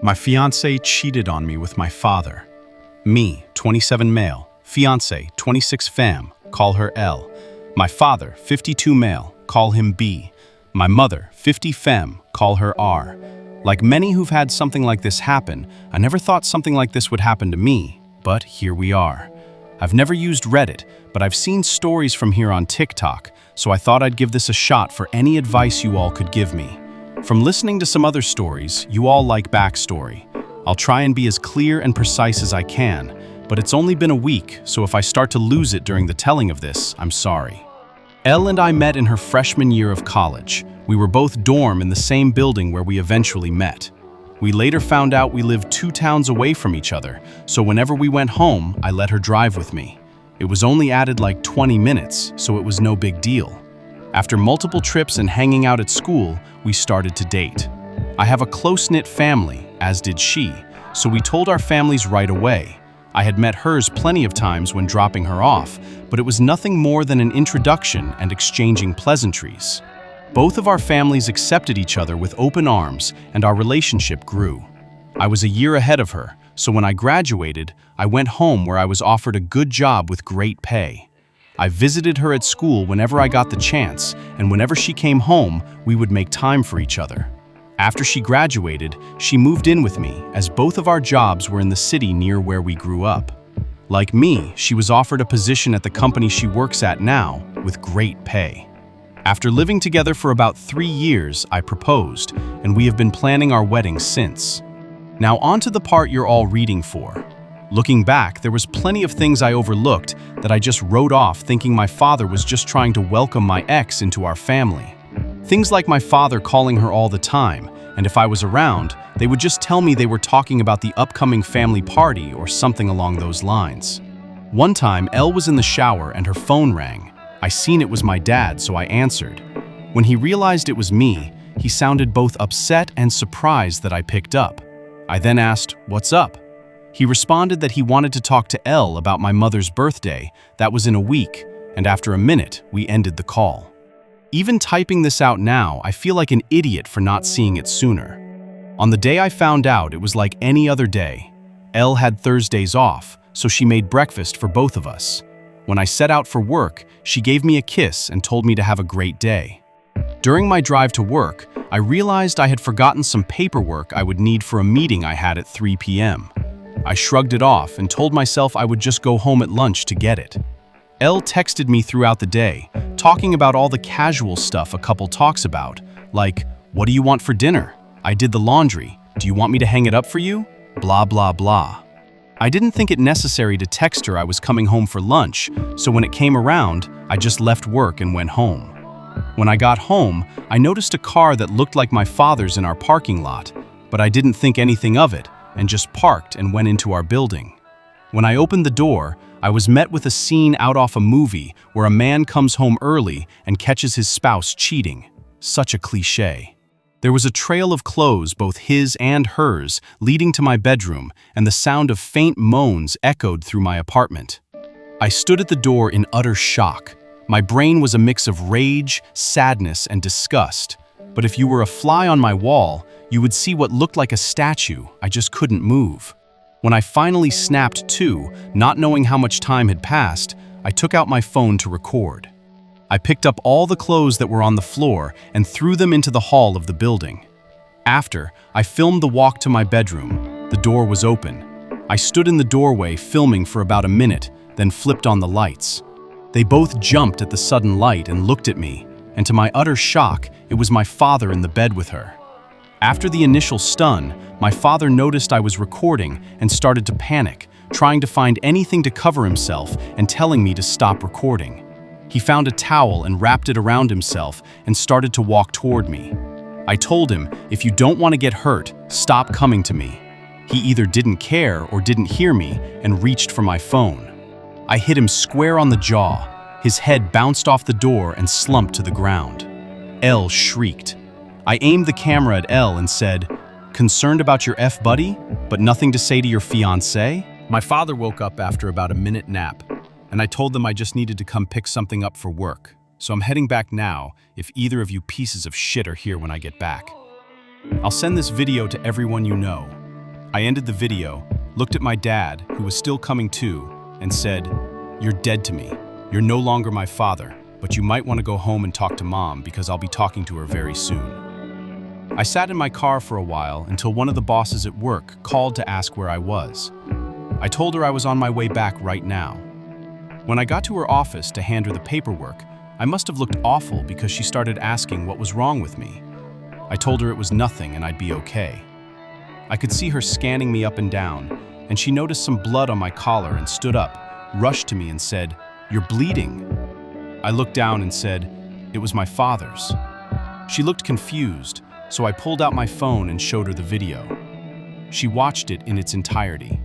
My fiancé cheated on me with my father. Me, 27 male, fiancé, 26 femme, call her L. My father, 52 male, call him B. My mother, 50 femme, call her R. Like many who've had something like this happen, I never thought something like this would happen to me, but here we are. I've never used Reddit, but I've seen stories from here on TikTok, so I thought I'd give this a shot for any advice you all could give me. From listening to some other stories, you all like backstory. I'll try and be as clear and precise as I can, but it's only been a week, so if I start to lose it during the telling of this, I'm sorry. Elle and I met in her freshman year of college. We were both dorm in the same building where we eventually met. We later found out we lived 2 towns away from each other, so whenever we went home, I let her drive with me. It was only added like 20 minutes, so it was no big deal. After multiple trips and hanging out at school, we started to date. I have a close-knit family, as did she, so we told our families right away. I had met hers plenty of times when dropping her off, but it was nothing more than an introduction and exchanging pleasantries. Both of our families accepted each other with open arms, and our relationship grew. I was a year ahead of her, so when I graduated, I went home where I was offered a good job with great pay. I visited her at school whenever I got the chance, and whenever she came home, we would make time for each other. After she graduated, she moved in with me, as both of our jobs were in the city near where we grew up. Like me, she was offered a position at the company she works at now, with great pay. After living together for about 3 years, I proposed, and we have been planning our wedding since. Now on to the part you're all reading for. Looking back, there was plenty of things I overlooked that I just wrote off thinking my father was just trying to welcome my ex into our family. Things like my father calling her all the time, and if I was around, they would just tell me they were talking about the upcoming family party or something along those lines. One time, Elle was in the shower and her phone rang. I seen it was my dad, so I answered. When he realized it was me, he sounded both upset and surprised that I picked up. I then asked, "What's up?" He responded that he wanted to talk to Elle about my mother's birthday. That was in a week, and after a minute, we ended the call. Even typing this out now, I feel like an idiot for not seeing it sooner. On the day I found out, it was like any other day. Elle had Thursdays off, so she made breakfast for both of us. When I set out for work, she gave me a kiss and told me to have a great day. During my drive to work, I realized I had forgotten some paperwork I would need for a meeting I had at 3 p.m. I shrugged it off and told myself I would just go home at lunch to get it. Elle texted me throughout the day, talking about all the casual stuff a couple talks about, like, "What do you want for dinner? I did the laundry. Do you want me to hang it up for you? Blah, blah, blah." I didn't think it necessary to text her I was coming home for lunch, so when it came around, I just left work and went home. When I got home, I noticed a car that looked like my father's in our parking lot, but I didn't think anything of it and just parked and went into our building. When I opened the door, I was met with a scene out off a movie where a man comes home early and catches his spouse cheating. Such a cliché. There was a trail of clothes, both his and hers, leading to my bedroom, and the sound of faint moans echoed through my apartment. I stood at the door in utter shock. My brain was a mix of rage, sadness, and disgust. But if you were a fly on my wall, you would see what looked like a statue. I just couldn't move. When I finally snapped to, not knowing how much time had passed, I took out my phone to record. I picked up all the clothes that were on the floor and threw them into the hall of the building. After, I filmed the walk to my bedroom. The door was open. I stood in the doorway filming for about a minute, then flipped on the lights. They both jumped at the sudden light and looked at me, and to my utter shock, it was my father in the bed with her. After the initial stun, my father noticed I was recording and started to panic, trying to find anything to cover himself and telling me to stop recording. He found a towel and wrapped it around himself and started to walk toward me. I told him, "If you don't want to get hurt, stop coming to me." He either didn't care or didn't hear me and reached for my phone. I hit him square on the jaw. His head bounced off the door and slumped to the ground. Elle shrieked. I aimed the camera at Elle and said, "Concerned about your F-buddy, but nothing to say to your fiancé?" My father woke up after about a minute nap, and I told them I just needed to come pick something up for work. So I'm heading back now if either of you pieces of shit are here when I get back. I'll send this video to everyone you know. I ended the video, looked at my dad, who was still coming to, and said, "You're dead to me. You're no longer my father, but you might want to go home and talk to Mom because I'll be talking to her very soon." I sat in my car for a while until one of the bosses at work called to ask where I was. I told her I was on my way back right now. When I got to her office to hand her the paperwork, I must have looked awful because she started asking what was wrong with me. I told her it was nothing and I'd be okay. I could see her scanning me up and down, and she noticed some blood on my collar and stood up, rushed to me and said, "You're bleeding." I looked down and said, "It was my father's." She looked confused, so I pulled out my phone and showed her the video. She watched it in its entirety.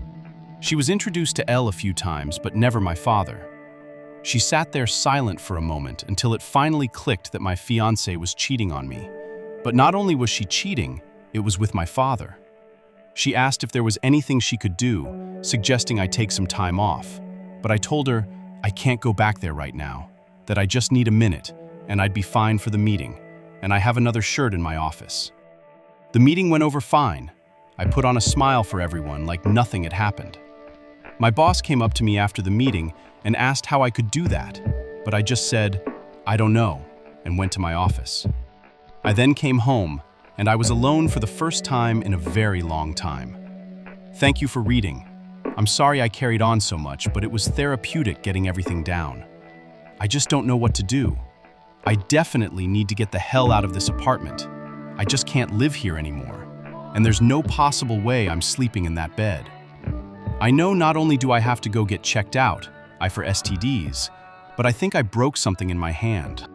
She was introduced to Elle a few times, but never my father. She sat there silent for a moment until it finally clicked that my fiancé was cheating on me. But not only was she cheating, it was with my father. She asked if there was anything she could do, suggesting I take some time off. But I told her I can't go back there right now, that I just need a minute, and I'd be fine for the meeting, and I have another shirt in my office. The meeting went over fine. I put on a smile for everyone like nothing had happened. My boss came up to me after the meeting and asked how I could do that, but I just said, "I don't know," and went to my office. I then came home, and I was alone for the first time in a very long time. Thank you for reading. I'm sorry I carried on so much, but it was therapeutic getting everything down. I just don't know what to do. I definitely need to get the hell out of this apartment. I just can't live here anymore, and there's no possible way I'm sleeping in that bed. I know not only do I have to go get checked out, for STDs, but I think I broke something in my hand.